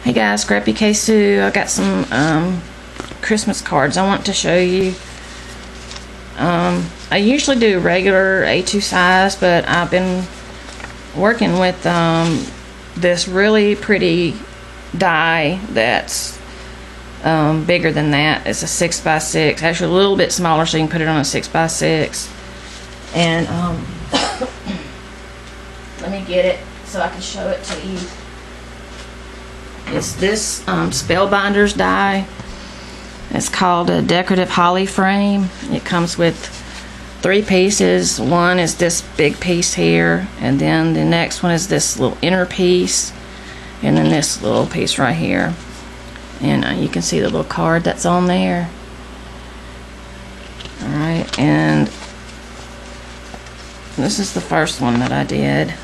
Hey guys, Scrappy K Sue. I got some Christmas cards I want to show you. I usually do regular A2 size, but I've been working with this really pretty die that's bigger than that. It's a 6x6, actually a little bit smaller, so you can put it on a 6x6. And let me get it so I can show it to you. It's this Spellbinders die. It's called a decorative holly frame. It comes with 3 pieces. One is this big piece here, and then the next one is this little inner piece, and then this little piece right here. And you can see the little card that's on there. Alright, and this is the first one that I did.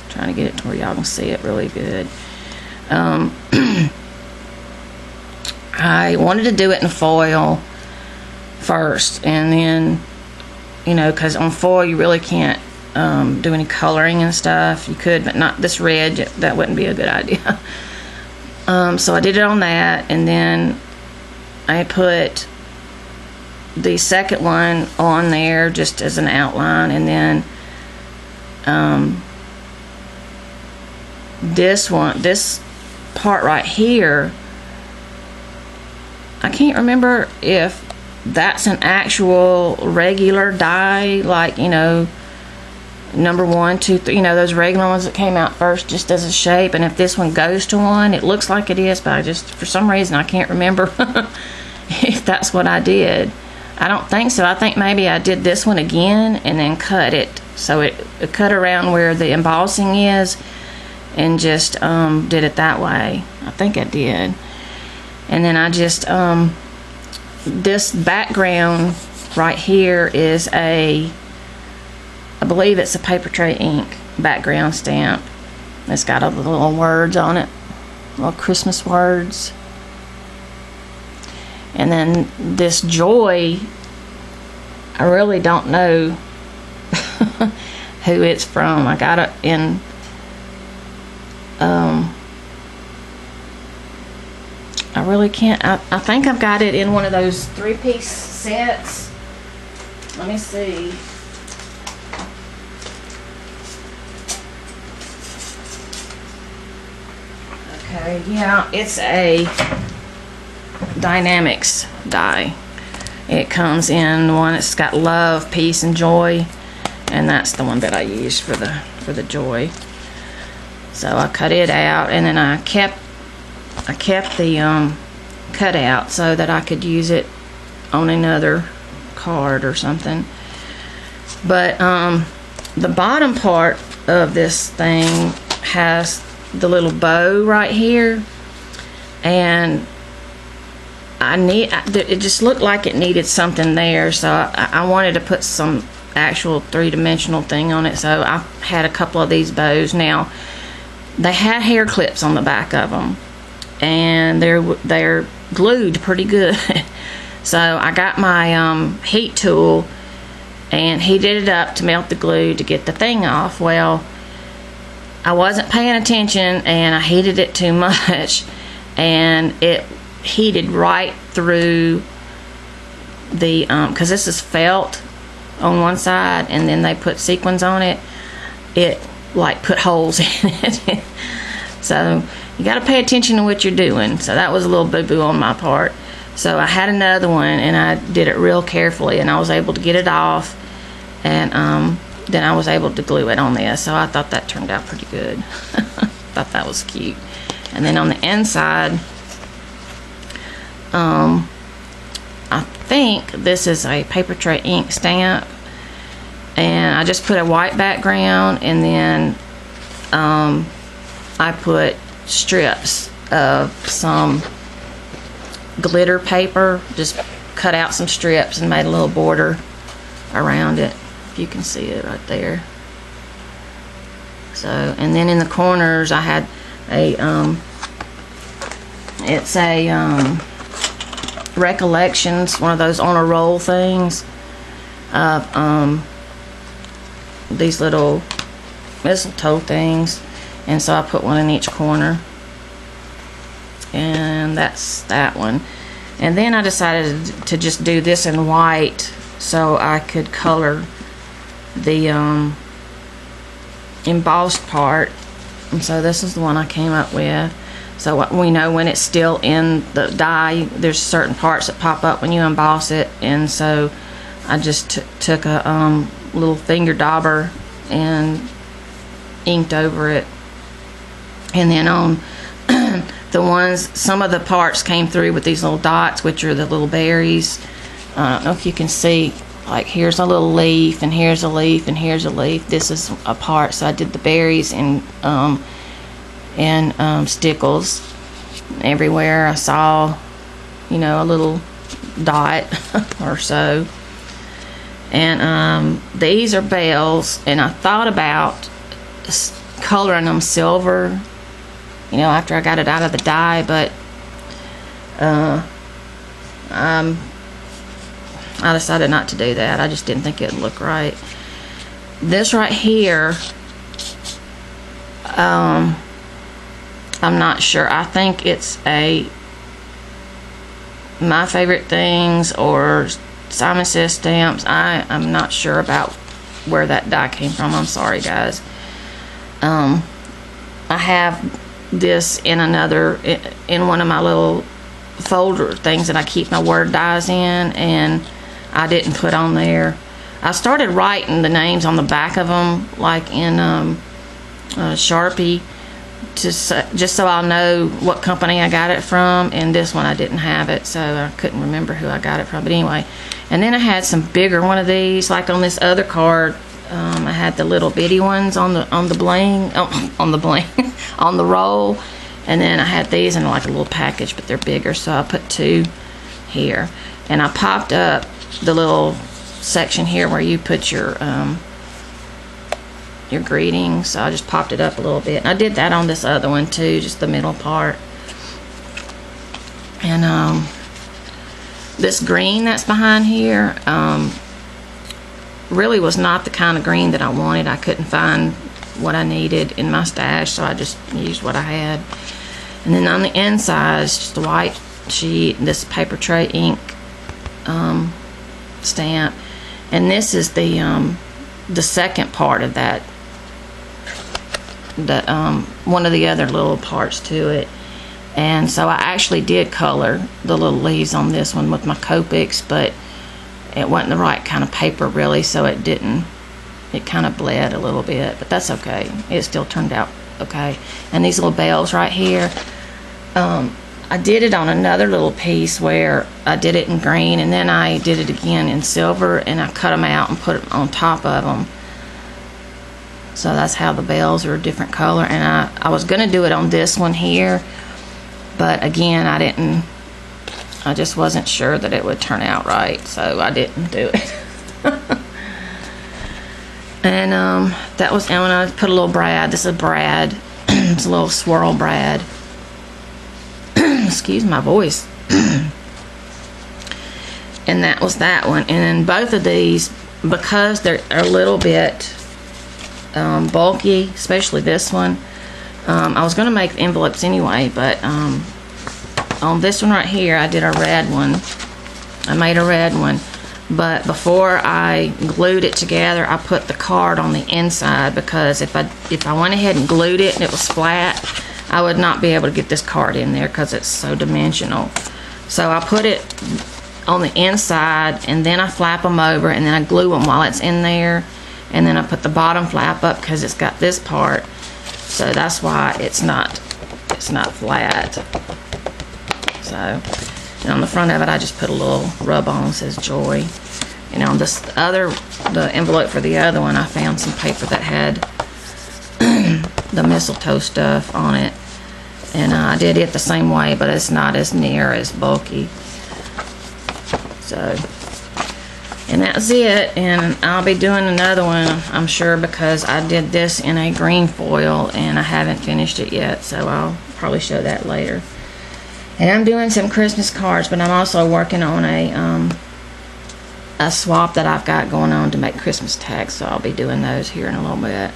Trying to get it to where y'all can see it really good. I wanted to do it in foil first, and then, you know, because on foil you really can't do any coloring and stuff. You could, but not this red. That wouldn't be a good idea. So I did it on that, and then I put the second one on there just as an outline, and then this part right here, I can't remember if that's an actual regular die, like, you know, number 1, 2, 3, you know, those regular ones that came out first just as a shape, and if this one goes to one. It looks like it is, but I just, for some reason, I can't remember if that's what I did. I don't think so. I think maybe I did this one again and then cut it, so it cut around where the embossing is, and just did it that way. I think I did. And then I just this background right here is I believe it's a paper tray ink background stamp. It's got all the little words on it, little Christmas words. And then this joy, I really don't know who it's from. I got it in I really can't. I think I've got it in one of those 3-piece sets. Let me see. Okay, yeah, it's a Dynamics die. It comes in one. It's got love, peace, and joy, and that's the one that I used for the joy. So I cut it out, and then I kept the cutout so that I could use it on another card or something. But the bottom part of this thing has the little bow right here, and it just looked like it needed something there, so I wanted to put some actual 3-dimensional thing on it. So I had a couple of these bows. Now, they had hair clips on the back of them, and they're glued pretty good. So I got my heat tool and heated it up to melt the glue to get the thing off. Well, I wasn't paying attention, and I heated it too much, and it heated right through the because this is felt on one side, and then they put sequins on it. It like put holes in it. So you got to pay attention to what you're doing. So that was a little boo-boo on my part. So I had another one, and I did it real carefully, and I was able to get it off, and then I was able to glue it on this. So I thought that turned out pretty good. Thought that was cute. And then on the inside, I think this is a paper tray ink stamp, and I just put a white background, and then I put strips of some glitter paper, just cut out some strips and made a little border around it. If you can see it right there. So, and then in the corners I had a it's a Recollections, one of those on a roll things of these little mistletoe things, and so I put one in each corner, and that's that one. And then I decided to just do this in white so I could color the embossed part. And so this is the one I came up with. So we know when it's still in the die, there's certain parts that pop up when you emboss it, and so I just took a little finger dauber and inked over it. And then on the ones, some of the parts came through with these little dots, which are the little berries. I don't know if you can see, like here's a little leaf, and here's a leaf, and here's a leaf. This is a part, so I did the berries and stickles. Everywhere I saw, you know, a little dot or so. And these are bells, and I thought about coloring them silver, you know, after I got it out of the dye, but I decided not to do that. I just didn't think it'd look right. This right here, I'm not sure. I think it's My Favorite Things or Simon Says Stamps. I'm not sure about where that die came from. I'm sorry, guys. I have this in one of my little folder things that I keep my word dies in, and I didn't put on there. I started writing the names on the back of them, like in Sharpie, just so I'll know what company I got it from. And this one I didn't have it, so I couldn't remember who I got it from. But anyway, and then I had some bigger one of these, like on this other card. I had the little bitty ones on the bling, on the roll, and then I had these in like a little package, but they're bigger, so I put 2 here. And I popped up the little section here where you put your greetings, so I just popped it up a little bit. And I did that on this other one too, just the middle part. And this green that's behind here really was not the kind of green that I wanted. I couldn't find what I needed in my stash, so I just used what I had. And then on the inside is just a white sheet, this paper tray ink stamp, and this is the second part of that one of the other little parts to it. And so I actually did color the little leaves on this one with my Copics, but it wasn't the right kind of paper really, so it kind of bled a little bit, but that's okay. It still turned out okay. And these little bells right here, I did it on another little piece where I did it in green, and then I did it again in silver, and I cut them out and put them on top of them. So that's how the bells are a different color. And I was going to do it on this one here, but again, I just wasn't sure that it would turn out right, so I didn't do it. And that was, and when I put a little brad, this is brad, it's a little swirl brad. Excuse my voice. And that was that one. And then both of these, because they're a little bit bulky, especially this one, I was going to make envelopes anyway, but on this one right here, I did a red one. I made a red one, but before I glued it together, I put the card on the inside, because if I went ahead and glued it and it was flat, I would not be able to get this card in there because it's so dimensional. So I put it on the inside, and then I flap them over, and then I glue them while it's in there, and then I put the bottom flap up because it's got this part. So that's why it's not flat. So, and on the front of it, I just put a little rub on that says Joy. And on the envelope for the other one, I found some paper that had the mistletoe stuff on it. And I did it the same way, but it's not as near as bulky. So, and that's it. And I'll be doing another one, I'm sure, because I did this in a green foil and I haven't finished it yet. So I'll probably show that later. And I'm doing some Christmas cards, but I'm also working on a swap that I've got going on to make Christmas tags. So I'll be doing those here in a little bit.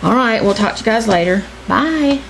All right, we'll talk to you guys later. Bye.